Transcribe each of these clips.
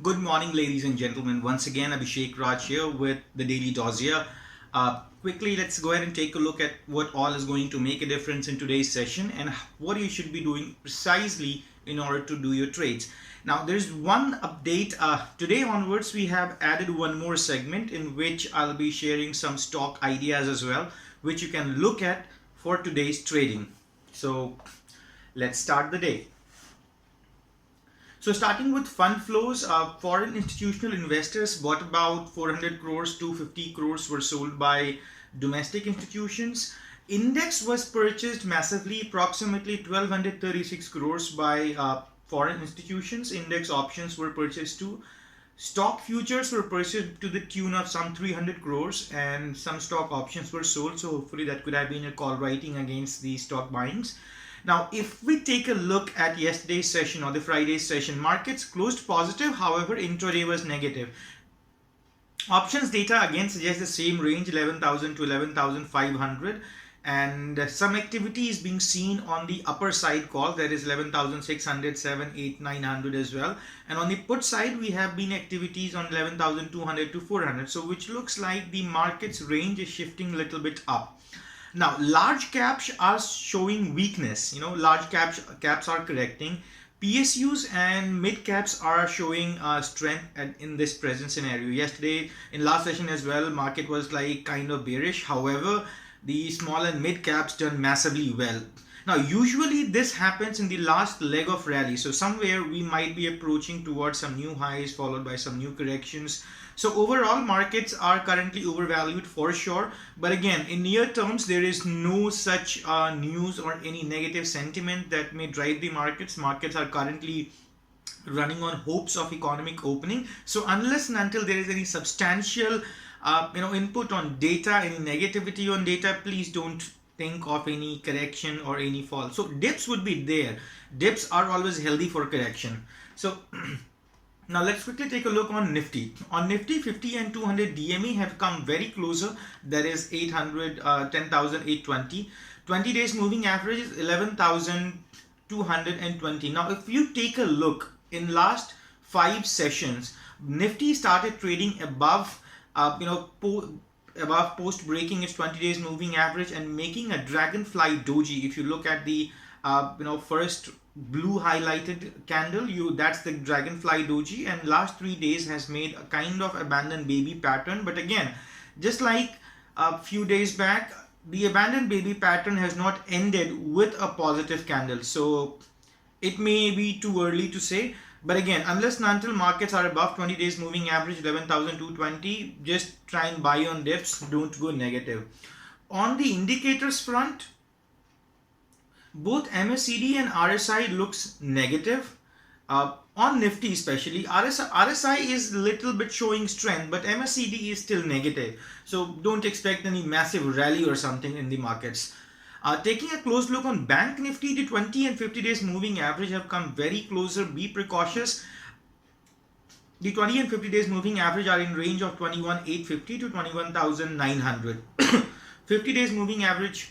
Good morning, ladies and gentlemen. Once again, Abhishek Raj here with the Daily Dossier. Quickly, let's go ahead and take a look at what all is going to make a difference in today's session and what you should be doing precisely in order to do your trades. Now, there's one update. Today onwards, we have added one more segment in which I'll be sharing some stock ideas as well, which you can look at for today's trading. So, let's start the day. So starting with fund flows, foreign institutional investors bought about 400 crores, 250 crores were sold by domestic institutions. Index was purchased massively, approximately 1236 crores by foreign institutions. Index options were purchased too. Stock futures were purchased to the tune of some 300 crores and some stock options were sold. So hopefully that could have been a call writing against the stock buyings. Now, if we take a look at yesterday's session or the Friday's session, markets closed positive, however, intraday was negative. Options data again suggests the same range, 11,000 to 11,500, and some activity is being seen on the upper side call, that is 11,600, 7, 8, 900 as well. And on the put side, we have been activities on 11,200 to 400, so which looks like the market's range is shifting a little bit up. Now, large caps are showing weakness. Large caps are correcting. PSUs and mid caps are showing strength in this present scenario. Yesterday, in last session as well, market was like kind of bearish. However, the small and mid caps done massively well. Now, usually this happens in the last leg of rally. So somewhere we might be approaching towards some new highs followed by some new corrections. So overall, markets are currently overvalued for sure. But again, in near terms, there is no such news or any negative sentiment that may drive the markets. Markets are currently running on hopes of economic opening. So unless and until there is any substantial input on data, any negativity on data, please don't think of any correction or any fall. So dips would be there. Dips are always healthy for correction. So now let's quickly take a look on Nifty. On Nifty, 50 and 200 DME have come very closer. That is 10,820. 20 days moving average is 11,220. Now if you take a look in last 5 sessions, Nifty started trading above above post breaking its 20 days moving average and making a Drangon-fly Doji. If you look at the first blue highlighted candle, that's the Drangon-fly Doji, and last 3 days has made a kind of abandoned baby pattern. But again, just like a few days back, the abandoned baby pattern has not ended with a positive candle. So it may be too early to say. But again, unless and until markets are above 20 days moving average 11,220, just try and buy on dips, don't go negative. On the indicators front, both MACD and RSI looks negative. On Nifty especially, RSI is a little bit showing strength, but MACD is still negative. So don't expect any massive rally or something in the markets. Taking a close look on Bank Nifty, the 20 and 50 days moving average have come very closer. Be precautious. The 20 and 50 days moving average are in range of 21,850 to 21,900. 50 days moving average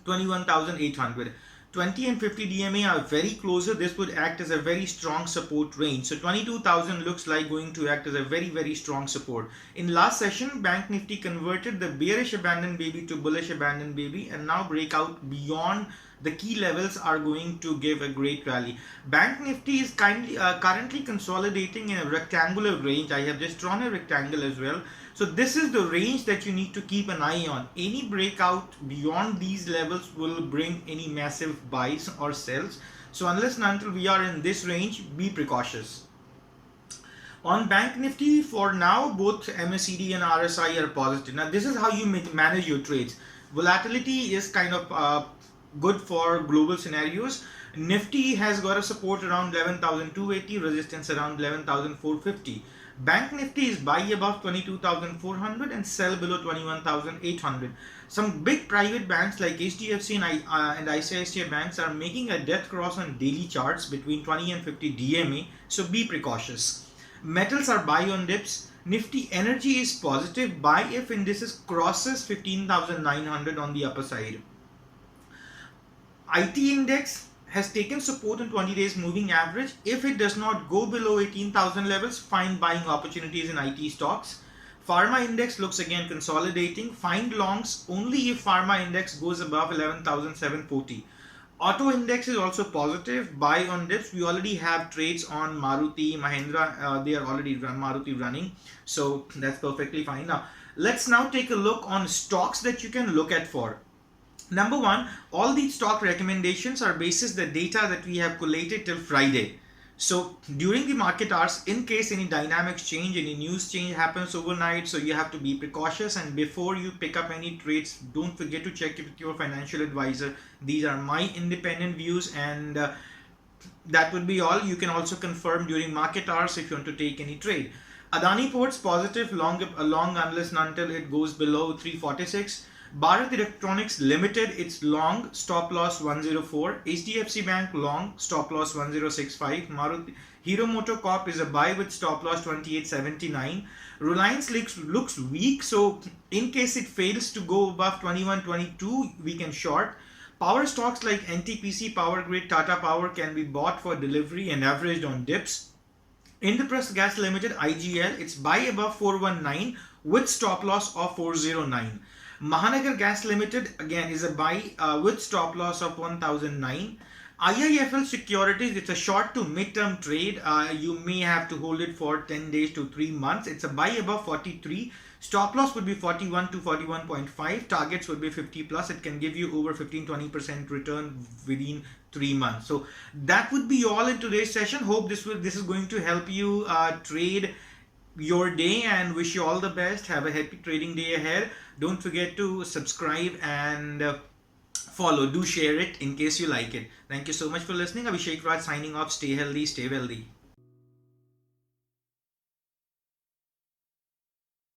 21,800. 20 and 50 DMA are very closer. This would act as a very strong support range. So 22,000 looks like going to act as a very, very strong support. In last session, Bank Nifty converted the bearish abandoned baby to bullish abandoned baby, and now breakout beyond the key levels are going to give a great rally. Bank Nifty is currently consolidating in a rectangular range. I have just drawn a rectangle as well. So this is the range that you need to keep an eye on. Any breakout beyond these levels will bring any massive buys or sells. So unless and until we are in this range, be precautious. On Bank Nifty, for now, both MACD and RSI are positive. Now this is how you manage your trades. Volatility is kind of good for global scenarios. Nifty has got a support around 11,280, resistance around 11,450. Bank Nifty is buy above 22,400 and sell below 21,800. Some big private banks like HDFC and ICICI banks are making a death cross on daily charts between 20 and 50 DMA, so be precautious. Metals are buy on dips. Nifty Energy is positive, buy if indices crosses 15,900 on the upper side. IT index has taken support on 20 days moving average. If it does not go below 18,000 levels, find buying opportunities in IT stocks. Pharma index looks again consolidating. Find longs only if pharma index goes above 11,740. Auto index is also positive. Buy on dips. We already have trades on Maruti, Mahindra. They are already Maruti running, so that's perfectly fine. Now let's now take a look on stocks that you can look at for. Number one, all these stock recommendations are basis the data that we have collated till Friday. So during the market hours, in case any dynamics change, any news change happens overnight, so you have to be precautious, and before you pick up any trades, don't forget to check it with your financial advisor. These are my independent views, and that would be all. You can also confirm during market hours if you want to take any trade. Adani Ports positive, long unless and until it goes below 346. Bharat Electronics Limited, it's long, stop loss 104. HDFC Bank long, stop loss 1065. Maruti Hero Motocorp is a buy with stop loss 2879. Reliance looks weak, so in case it fails to go above 2122, we can short. Power stocks like NTPC, Power Grid, Tata Power can be bought for delivery and averaged on dips. Indraprastha Gas Limited, IGL, it's buy above 419 with stop loss of 409. Mahanagar Gas Limited again is a buy with stop loss of 1009. IIFL Securities, it's a short to mid-term trade. You may have to hold it for 10 days to 3 months. It's a buy above 43. Stop loss would be 41 to 41.5. Targets would be 50 plus. It can give you over 15-20% return within 3 months. So that would be all in today's session. Hope this is going to help you trade your day, and wish you all the best. Have a happy trading day ahead. Don't forget to subscribe and follow. Do share it in case you like it. Thank you so much for listening. Abhishek Raj signing off. Stay healthy, stay wealthy.